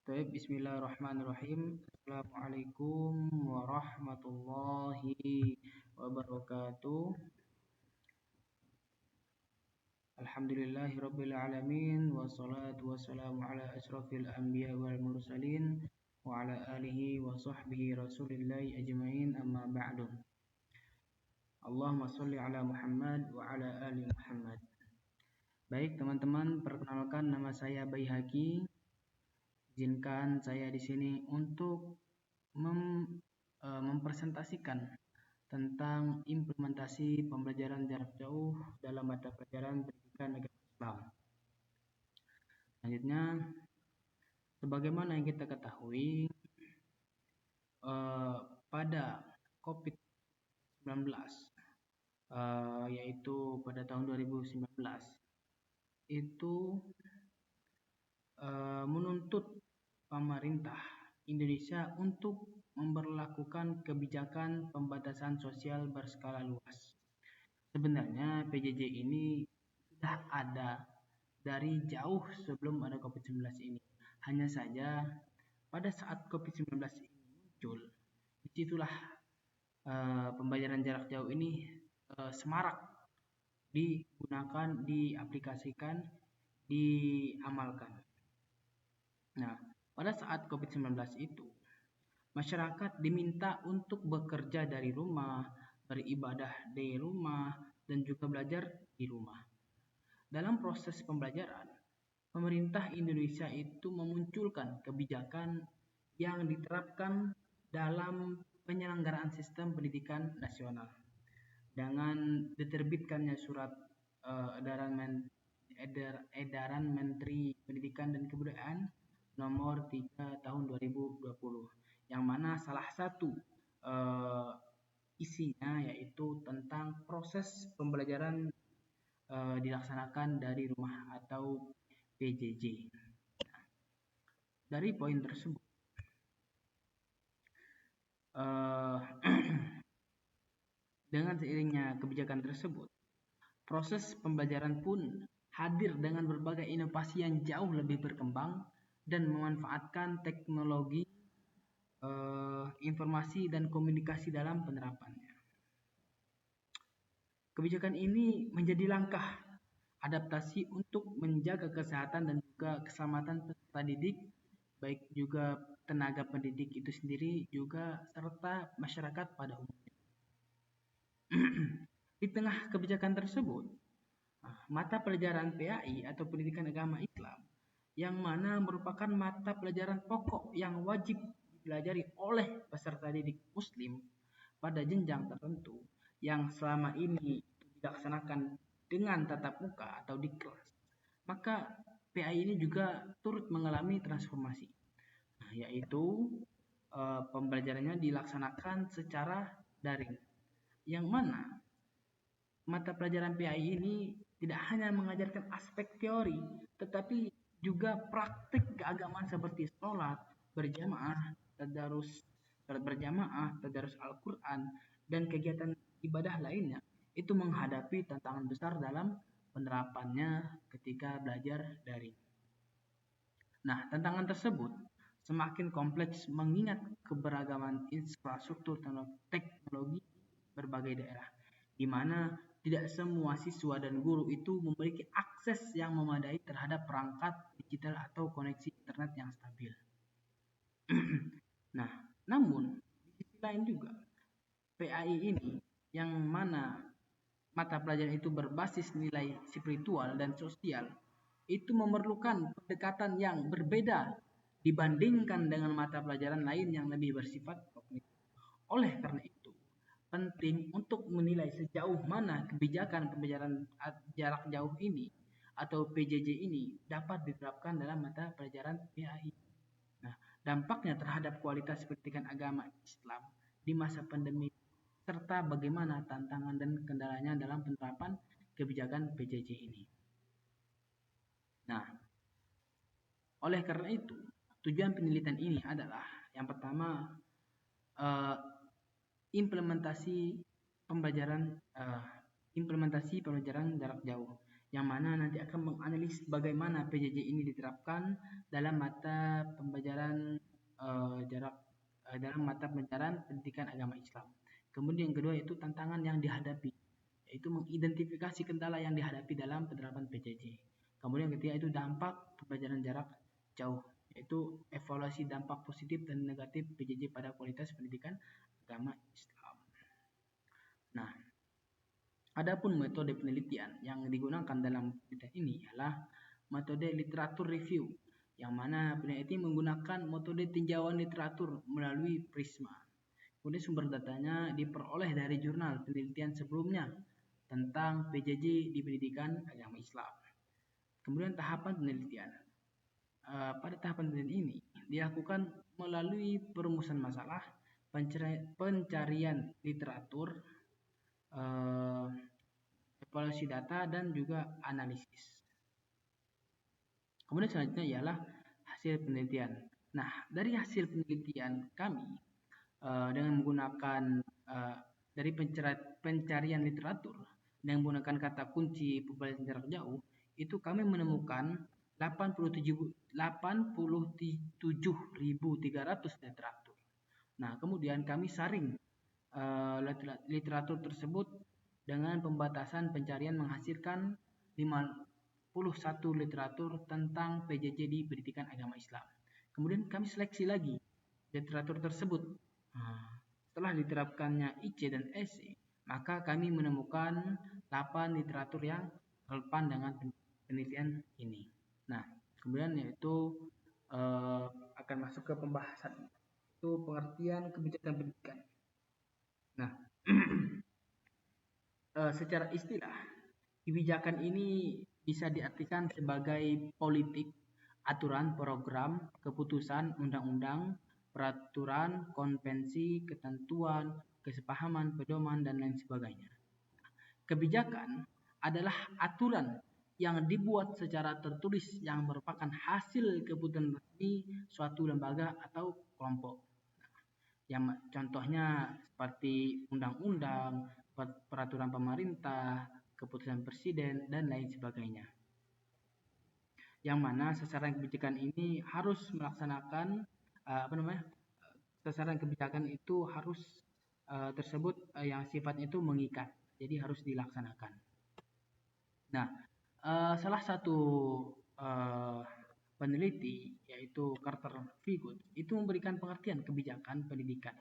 Baik, bismillahirrahmanirrahim. Assalamualaikum warahmatullahi wabarakatuh. Alhamdulillahirabbil alamin wassalatu wassalamu ala asyrafil anbiya wal mursalin wa ala alihi wa sahbihi rasulillahi ajmain amma ba'du. Allahumma shalli ala Muhammad wa ala ali Muhammad. Baik teman-teman, perkenalkan nama saya Baihaqi. Izinkan saya di sini untuk mempresentasikan tentang implementasi pembelajaran jarak jauh dalam mata pelajaran pendidikan agama Islam. Selanjutnya, sebagaimana yang kita ketahui, pada COVID-19, yaitu pada tahun 2019, itu menuntut pemerintah Indonesia untuk memberlakukan kebijakan pembatasan sosial berskala luas. Sebenarnya PJJ ini sudah ada dari jauh sebelum ada COVID-19 ini. Hanya saja pada saat COVID-19 ini muncul, disitulah pembelajaran jarak jauh ini semarak digunakan, diaplikasikan, diamalkan. Nah, pada saat COVID-19 itu, masyarakat diminta untuk bekerja dari rumah, beribadah di rumah, dan juga belajar di rumah. Dalam proses pembelajaran, pemerintah Indonesia itu memunculkan kebijakan yang diterapkan dalam penyelenggaraan sistem pendidikan nasional. Dengan diterbitkannya surat edaran Menteri Pendidikan dan Kebudayaan nomor 3 tahun 2020, yang mana salah satu isinya yaitu tentang proses pembelajaran dilaksanakan dari rumah atau PJJ. Dari poin tersebut, dengan seiringnya kebijakan tersebut, proses pembelajaran pun hadir dengan berbagai inovasi yang jauh lebih berkembang dan memanfaatkan teknologi informasi dan komunikasi dalam penerapannya. Kebijakan ini menjadi langkah adaptasi untuk menjaga kesehatan dan juga keselamatan peserta didik, baik juga tenaga pendidik itu sendiri juga serta masyarakat pada umumnya. Di tengah kebijakan tersebut, mata pelajaran PAI atau Pendidikan Agama Islam, yang mana merupakan mata pelajaran pokok yang wajib dipelajari oleh peserta didik Muslim pada jenjang tertentu yang selama ini dilaksanakan dengan tatap muka atau di kelas, maka PAI ini juga turut mengalami transformasi, yaitu pembelajarannya dilaksanakan secara daring, yang mana mata pelajaran PAI ini tidak hanya mengajarkan aspek teori, tetapi juga praktik keagamaan seperti sholat berjamaah, tadarus Al-Quran, dan kegiatan ibadah lainnya itu menghadapi tantangan besar dalam penerapannya ketika belajar daring. Nah, tantangan tersebut semakin kompleks mengingat keberagaman infrastruktur teknologi berbagai daerah, di mana tidak semua siswa dan guru itu memiliki akses yang memadai terhadap perangkat digital atau koneksi internet yang stabil. Nah, namun di sisi lain juga PAI ini yang mana mata pelajaran itu berbasis nilai spiritual dan sosial itu memerlukan pendekatan yang berbeda dibandingkan dengan mata pelajaran lain yang lebih bersifat kognitif. Oleh karena itu, penting untuk menilai sejauh mana kebijakan pembelajaran jarak jauh ini atau PJJ ini dapat diterapkan dalam mata pelajaran PAI. Nah, dampaknya terhadap kualitas pendidikan agama Islam di masa pandemi serta bagaimana tantangan dan kendalanya dalam penerapan kebijakan PJJ ini. Nah, oleh karena itu, tujuan penelitian ini adalah yang pertama, implementasi pembelajaran jarak jauh, yang mana nanti akan menganalisis bagaimana PJJ ini diterapkan dalam mata pembelajaran dalam mata pelajaran pendidikan agama Islam. Kemudian yang kedua itu tantangan yang dihadapi, yaitu mengidentifikasi kendala yang dihadapi dalam penerapan PJJ. Kemudian yang ketiga itu dampak pembelajaran jarak jauh, yaitu evaluasi dampak positif dan negatif PJJ pada kualitas pendidikan agama Islam. Nah, adapun metode penelitian yang digunakan dalam penelitian ini ialah metode literatur review, yang mana peneliti menggunakan metode tinjauan literatur melalui Prisma. Kemudian sumber datanya diperoleh dari jurnal penelitian sebelumnya tentang PJJ di pendidikan agama Islam. Kemudian tahapan penelitian. Pada tahapan penelitian ini dilakukan melalui perumusan masalah, pencarian literatur, evaluasi data, dan juga analisis. Kemudian selanjutnya ialah hasil penelitian. Nah, dari hasil penelitian kami dengan menggunakan dari pencarian literatur dengan menggunakan kata kunci pembelajaran jarak jauh, itu kami menemukan 87.300 literatur. Nah, kemudian kami saring literatur tersebut dengan pembatasan pencarian menghasilkan 51 literatur tentang PJJ di pendidikan agama Islam. Kemudian kami seleksi lagi literatur tersebut. Setelah diterapkannya IC dan SE, maka kami menemukan 8 literatur yang relevan dengan penelitian ini. Nah, kemudian yaitu akan masuk ke pembahasan, itu pengertian kebijakan pendidikan. Nah, secara istilah, kebijakan ini bisa diartikan sebagai politik, aturan, program, keputusan, undang-undang, peraturan, konvensi, ketentuan, kesepahaman, pedoman, dan lain sebagainya. Kebijakan adalah aturan yang dibuat secara tertulis yang merupakan hasil keputusan resmi suatu lembaga atau kelompok. Yang contohnya seperti undang-undang, peraturan pemerintah, keputusan presiden, dan lain sebagainya. Yang mana sasaran kebijakan ini harus melaksanakan sasaran kebijakan itu harus tersebut yang sifatnya itu mengikat, jadi harus dilaksanakan. Nah, salah satu peneliti yaitu Carter Vigut itu memberikan pengertian kebijakan pendidikan,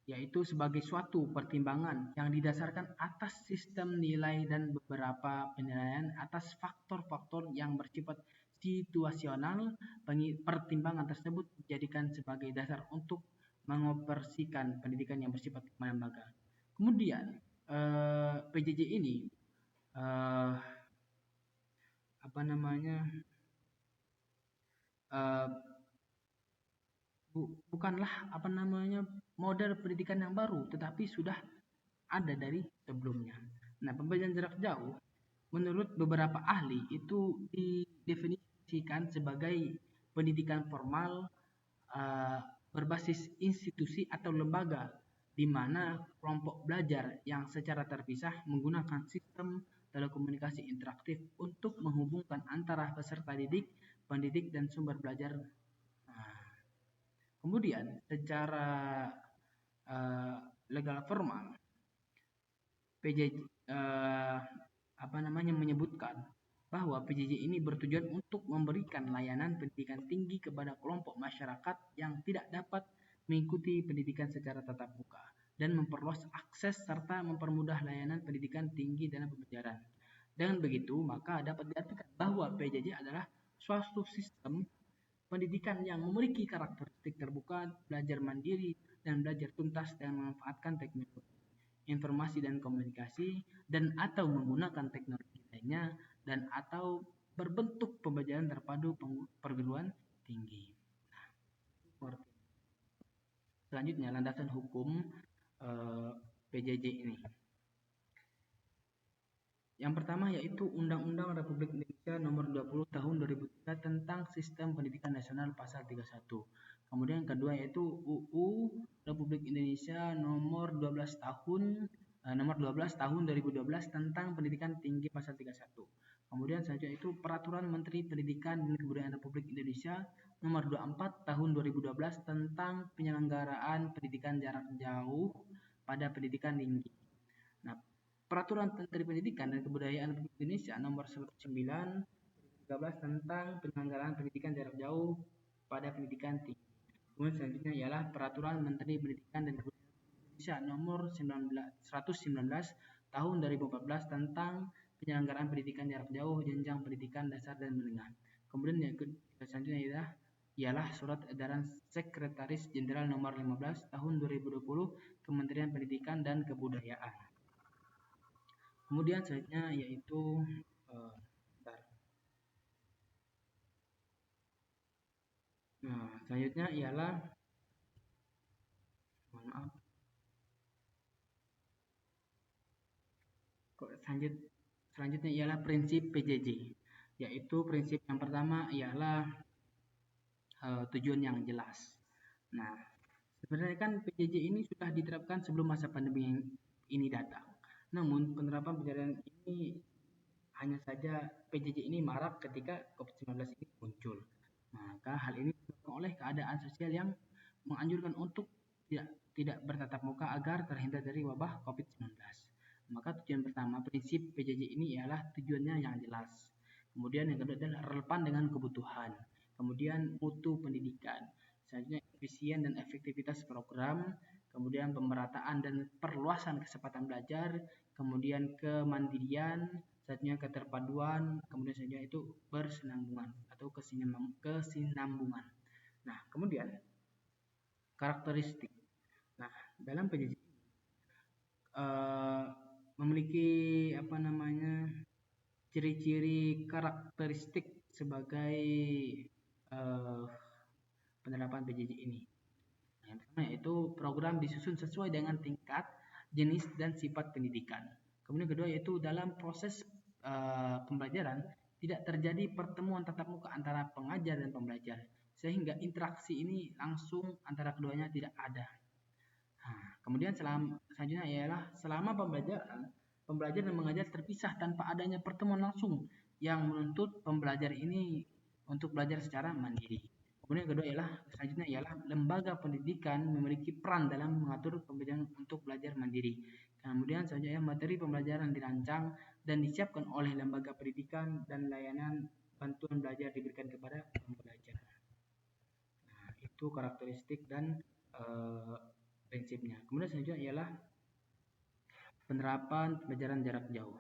yaitu sebagai suatu pertimbangan yang didasarkan atas sistem nilai dan beberapa penilaian atas faktor-faktor yang bersifat situasional. Pertimbangan tersebut dijadikan sebagai dasar untuk mengoperasikan pendidikan yang bersifat lembaga. Kemudian PJJ ini bukanlah model pendidikan yang baru, tetapi sudah ada dari sebelumnya. Nah, pembelajaran jarak jauh menurut beberapa ahli itu didefinisikan sebagai pendidikan formal berbasis institusi atau lembaga, di mana kelompok belajar yang secara terpisah menggunakan sistem telekomunikasi interaktif untuk menghubungkan antara peserta didik, pendidik, dan sumber belajar. Kemudian secara legal formal, PJJ menyebutkan bahwa PJJ ini bertujuan untuk memberikan layanan pendidikan tinggi kepada kelompok masyarakat yang tidak dapat mengikuti pendidikan secara tatap muka dan memperluas akses serta mempermudah layanan pendidikan tinggi dalam pembelajaran. Dengan begitu, maka dapat diartikan bahwa PJJ adalah suatu sistem pendidikan yang memiliki karakteristik terbuka, belajar mandiri, dan belajar tuntas dengan memanfaatkan teknologi informasi dan komunikasi, dan atau menggunakan teknologi lainnya, dan atau berbentuk pembelajaran terpadu perguruan tinggi. Selanjutnya, landasan hukum PJJ ini. Yang pertama yaitu Undang-Undang Republik Indonesia Nomor 20 Tahun 2003 tentang Sistem Pendidikan Nasional Pasal 31. Kemudian yang kedua yaitu UU Republik Indonesia Nomor 12 Tahun 2012 tentang Pendidikan Tinggi Pasal 31. Kemudian selanjutnya itu Peraturan Menteri Pendidikan dan Kebudayaan Republik Indonesia Nomor 24 Tahun 2012 tentang penyelenggaraan pendidikan jarak jauh pada pendidikan tinggi. Nah, Peraturan Menteri Pendidikan dan Kebudayaan Republik Indonesia Nomor 9 2013 tentang penyelenggaraan pendidikan jarak jauh pada pendidikan tinggi. Kemudian selanjutnya ialah Peraturan Menteri Pendidikan dan Kebudayaan Indonesia Nomor 119 Tahun 2014 tentang penyelenggaraan pendidikan jarak jauh jenjang pendidikan dasar dan menengah. Kemudian yang selanjutnya ialah Surat Edaran Sekretaris Jenderal Nomor 15 Tahun 2020 Kementerian Pendidikan dan Kebudayaan. Kemudian selanjutnya yaitu selanjutnya ialah selanjutnya ialah prinsip PJJ, yaitu prinsip yang pertama ialah tujuan yang jelas. Nah, sebenarnya kan PJJ ini sudah diterapkan sebelum masa pandemi ini datang. Namun penerapan pelajaran ini hanya saja PJJ ini marak ketika COVID-19 ini muncul. Maka hal ini disebabkan oleh keadaan sosial yang menganjurkan untuk tidak bertatap muka agar terhindar dari wabah COVID-19. Maka tujuan pertama prinsip PJJ ini ialah tujuannya yang jelas. Kemudian yang kedua adalah relevan dengan kebutuhan. Kemudian mutu pendidikan. Selanjutnya efisien dan efektivitas program. Kemudian pemerataan dan perluasan kesempatan belajar. Kemudian kemandirian. Selanjutnya keterpaduan. Kemudian selanjutnya itu bersenambungan atau kesinambungan. Nah, kemudian karakteristik. Nah, dalam PJJ memiliki ciri-ciri karakteristik sebagai penerapan PJJ ini. Yang pertama yaitu program disusun sesuai dengan tingkat, jenis, dan sifat pendidikan. Kemudian kedua yaitu dalam proses pembelajaran tidak terjadi pertemuan tatap muka antara pengajar dan pembelajar, sehingga interaksi ini langsung antara keduanya tidak ada. Nah, kemudian selanjutnya ialah selama pembelajaran, pembelajar dan mengajar terpisah tanpa adanya pertemuan langsung yang menuntut pembelajar ini untuk belajar secara mandiri. Kemudian yang kedua selanjutnya ialah lembaga pendidikan memiliki peran dalam mengatur pembelajaran untuk belajar mandiri. Kemudian selanjutnya materi pembelajaran dirancang dan disiapkan oleh lembaga pendidikan dan layanan bantuan belajar diberikan kepada pembelajar. Nah, itu karakteristik dan prinsipnya. Kemudian selanjutnya ialah penerapan pembelajaran jarak jauh.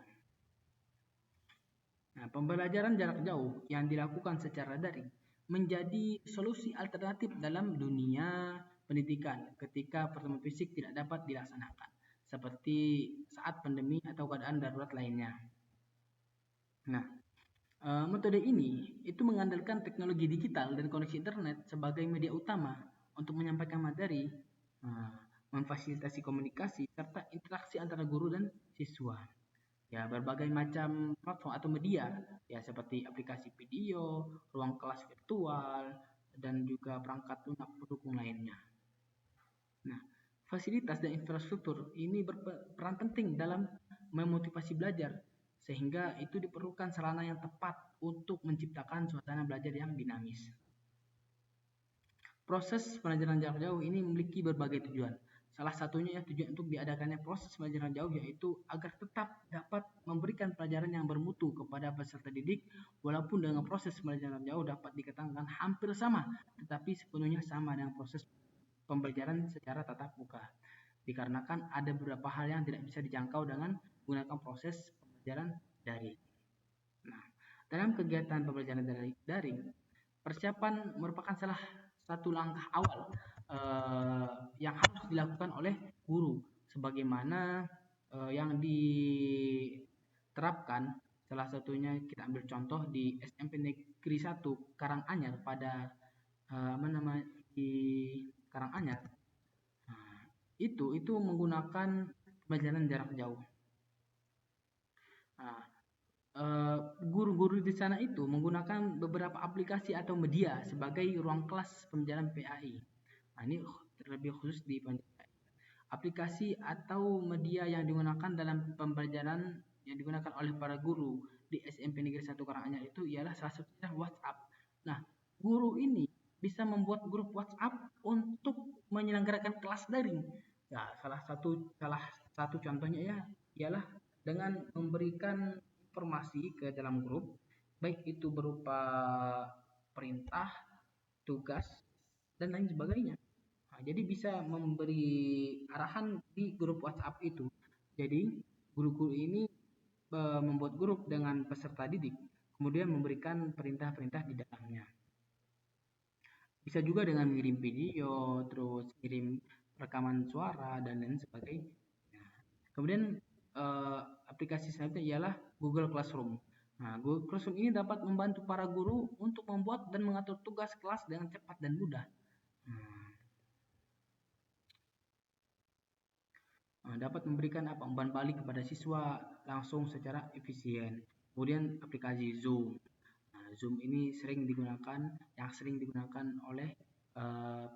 Nah, pembelajaran jarak jauh yang dilakukan secara daring menjadi solusi alternatif dalam dunia pendidikan ketika pertemuan fisik tidak dapat dilaksanakan, seperti saat pandemi atau keadaan darurat lainnya. Nah, metode ini itu mengandalkan teknologi digital dan koneksi internet sebagai media utama untuk menyampaikan materi, memfasilitasi komunikasi, serta interaksi antara guru dan siswa. Ya, berbagai macam platform atau media, ya seperti aplikasi video, ruang kelas virtual, dan juga perangkat lunak pendukung lainnya. Nah, fasilitas dan infrastruktur ini berperan penting dalam memotivasi belajar, sehingga itu diperlukan sarana yang tepat untuk menciptakan suasana belajar yang dinamis. Proses pembelajaran jarak jauh ini memiliki berbagai tujuan. Salah satunya tujuan untuk diadakannya proses pembelajaran jauh yaitu agar tetap dapat memberikan pelajaran yang bermutu kepada peserta didik walaupun dengan proses pembelajaran jauh dapat dikatakan hampir sama tetapi sepenuhnya sama dengan proses pembelajaran secara tatap muka. Dikarenakan ada beberapa hal yang tidak bisa dijangkau dengan menggunakan proses pembelajaran daring. Nah, dalam kegiatan pembelajaran daring, persiapan merupakan salah satu langkah awal yang harus dilakukan oleh guru sebagaimana yang diterapkan salah satunya kita ambil contoh di SMP Negeri 1 Karanganyar pada di Karanganyar. Nah, itu menggunakan pembelajaran jarak jauh. Nah, guru-guru di sana itu menggunakan beberapa aplikasi atau media sebagai ruang kelas pembelajaran PAI. Nah, ini terlebih khusus di aplikasi atau media yang digunakan dalam pembelajaran yang digunakan oleh para guru di SMP Negeri 1 Karanganyar itu ialah salah satunya WhatsApp. Nah, guru ini bisa membuat grup WhatsApp untuk menyelenggarakan kelas daring. Ya, salah satu contohnya ya ialah dengan memberikan informasi ke dalam grup, baik itu berupa perintah, tugas, dan lain sebagainya. Nah, jadi bisa memberi arahan di grup WhatsApp itu. Jadi guru-guru ini membuat grup dengan peserta didik, kemudian memberikan perintah-perintah di dalamnya. Bisa juga dengan ngirim video, terus kirim rekaman suara dan lain sebagainya. Kemudian aplikasi selanjutnya ialah Google Classroom. Nah, Google Classroom ini dapat membantu para guru untuk membuat dan mengatur tugas kelas dengan cepat dan mudah. Dapat memberikan umpan balik kepada siswa langsung secara efisien. Kemudian aplikasi Zoom. Nah, Zoom ini sering digunakan oleh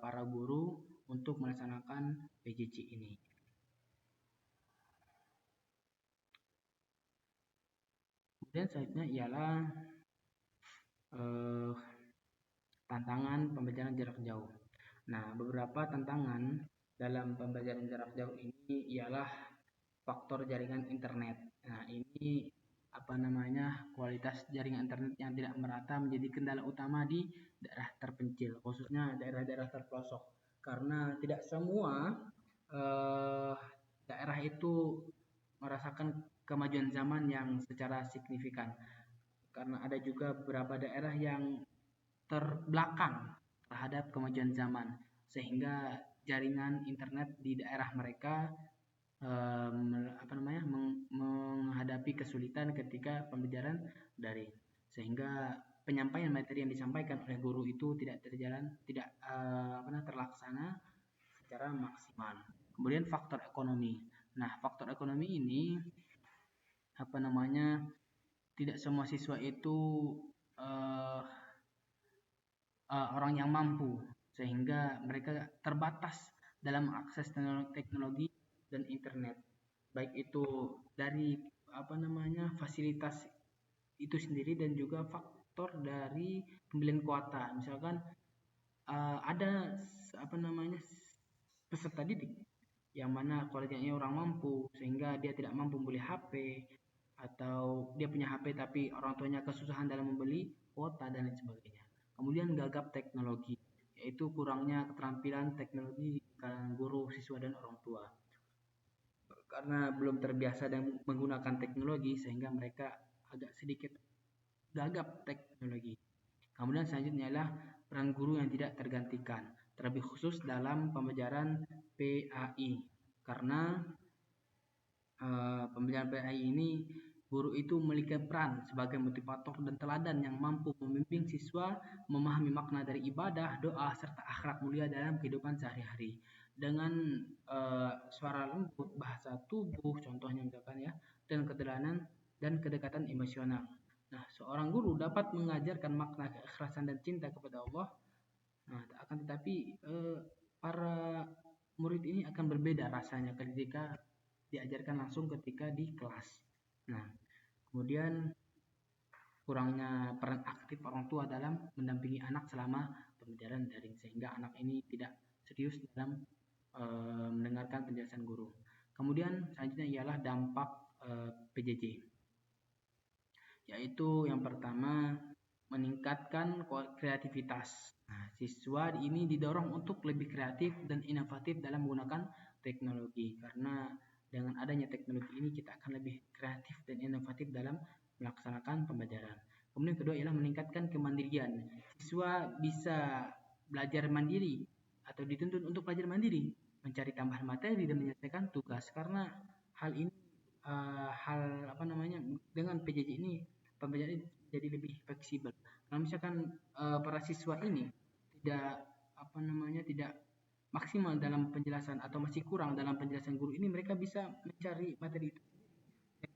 para guru untuk melaksanakan PJJ ini. Kemudian selanjutnya ialah tantangan pembelajaran jarak jauh. Nah, beberapa tantangan dalam pembelajaran jarak jauh ini ialah faktor jaringan internet. Nah, ini kualitas jaringan internet yang tidak merata menjadi kendala utama di daerah terpencil, khususnya daerah-daerah terpelosok. Karena tidak semua daerah itu merasakan kemajuan zaman yang secara signifikan. Karena ada juga beberapa daerah yang terbelakang terhadap kemajuan zaman, sehingga jaringan internet di daerah mereka menghadapi kesulitan ketika pembelajaran daring, sehingga penyampaian materi yang disampaikan oleh guru itu tidak terlaksana secara maksimal. Kemudian faktor ekonomi. Nah, faktor ekonomi ini tidak semua siswa itu orang yang mampu, sehingga mereka terbatas dalam akses teknologi dan internet, baik itu dari fasilitas itu sendiri dan juga faktor dari pembelian kuota. Misalkan ada peserta didik yang mana kualitasnya orang mampu sehingga dia tidak mampu membeli HP, atau dia punya HP tapi orang tuanya kesusahan dalam membeli kuota dan lain sebagainya. Kemudian gagap teknologi, yaitu kurangnya keterampilan teknologi kalangan guru, siswa, dan orang tua. Karena belum terbiasa dan menggunakan teknologi sehingga mereka agak sedikit gagap teknologi. Kemudian selanjutnya adalah peran guru yang tidak tergantikan, terlebih khusus dalam pembelajaran PAI. Karena pembelajaran PAI ini guru itu memiliki peran sebagai motivator dan teladan yang mampu membimbing siswa memahami makna dari ibadah, doa, serta akhlak mulia dalam kehidupan sehari-hari. Dengan suara lembut, bahasa tubuh, contohnya misalkan ya, dan keteladan dan kedekatan emosional. Nah, seorang guru dapat mengajarkan makna keikhlasan dan cinta kepada Allah. Nah, akan tetapi para murid ini akan berbeda rasanya ketika diajarkan langsung ketika di kelas. Nah, kemudian kurangnya peran aktif orang tua dalam mendampingi anak selama pembelajaran daring, sehingga anak ini tidak serius dalam mendengarkan penjelasan guru. Kemudian selanjutnya ialah dampak PJJ, yaitu yang pertama meningkatkan kreativitas. Nah, siswa ini didorong untuk lebih kreatif dan inovatif dalam menggunakan teknologi, karena dengan adanya teknologi ini kita akan lebih kreatif dan inovatif dalam melaksanakan pembelajaran. Kemudian kedua ialah meningkatkan kemandirian. Siswa bisa belajar mandiri atau dituntut untuk belajar mandiri, mencari tambahan materi dan menyelesaikan tugas. Karena hal ini dengan PJJ ini pembelajaran jadi lebih fleksibel. Kalau misalkan para siswa ini tidak maksimal dalam penjelasan atau masih kurang dalam penjelasan guru ini, mereka bisa mencari materi itu,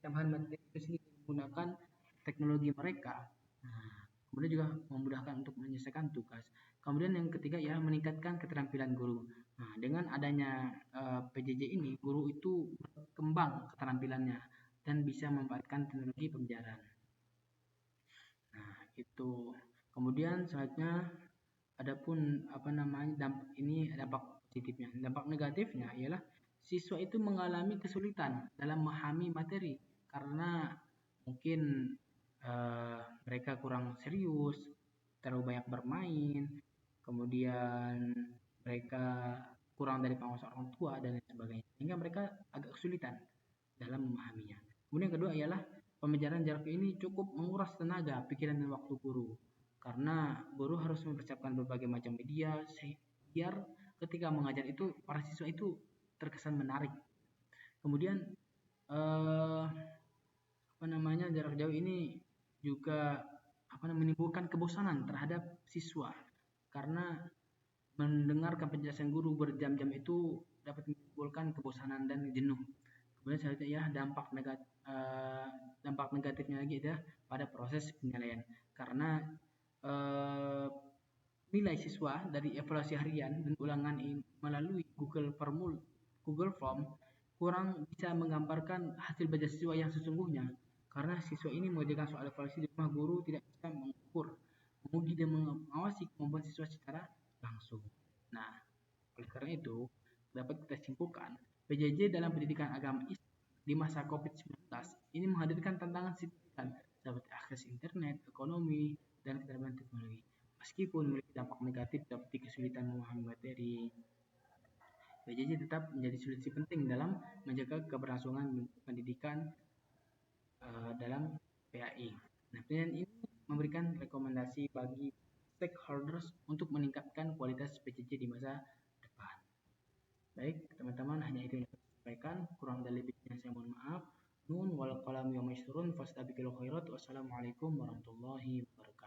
tambahan materi itu sendiri menggunakan teknologi mereka. Nah, kemudian juga memudahkan untuk menyelesaikan tugas. Kemudian yang ketiga ialah meningkatkan keterampilan guru. Nah, dengan adanya PJJ ini, guru itu berkembang keterampilannya dan bisa memanfaatkan teknologi pembelajaran. Itu. Kemudian selanjutnya adapun dampak positifnya. Dampak negatifnya ialah siswa itu mengalami kesulitan dalam memahami materi karena mungkin mereka kurang serius, terlalu banyak bermain, kemudian mereka kurang dari pengawasan orang tua dan lain sebagainya, sehingga mereka agak kesulitan dalam memahaminya. Kemudian yang kedua ialah pembelajaran jarak jauh ini cukup menguras tenaga, pikiran dan waktu guru, karena guru harus mempersiapkan berbagai macam media biar ketika mengajar itu para siswa itu terkesan menarik. Kemudian eh, jarak jauh ini juga menimbulkan kebosanan terhadap siswa karena mendengarkan penjelasan guru berjam-jam itu dapat menimbulkan kebosanan dan jenuh. Kemudian selanjutnya ya dampak negatifnya lagi adalah pada proses penilaian karena eh, nilai siswa dari evaluasi harian dan ulangan melalui Google Form kurang bisa menggambarkan hasil belajar siswa yang sesungguhnya karena siswa ini mengerjakan soal evaluasi di rumah, guru tidak bisa mengukur, menguji dan mengawasi kemampuan siswa secara langsung. Nah, oleh karena itu dapat kita simpulkan PJJ dalam pendidikan agama Islam di masa COVID-19 ini menghadirkan tantangan signifikan seperti akses internet, ekonomi, dan keterbatasan teknologi. Meskipun memiliki dampak negatif seperti kesulitan memahami materi, PJJ tetap menjadi solusi penting dalam menjaga keberlangsungan pendidikan dalam PAI. Nah, penelitian ini memberikan rekomendasi bagi stakeholders untuk meningkatkan kualitas PJJ di masa depan. Baik, teman-teman, hanya itu yang saya sampaikan. Kurang dan lebihnya saya mohon maaf. Nun wal qalam yawma yasturun fastabiqul khairat. Wassalamualaikum warahmatullahi wabarakatuh.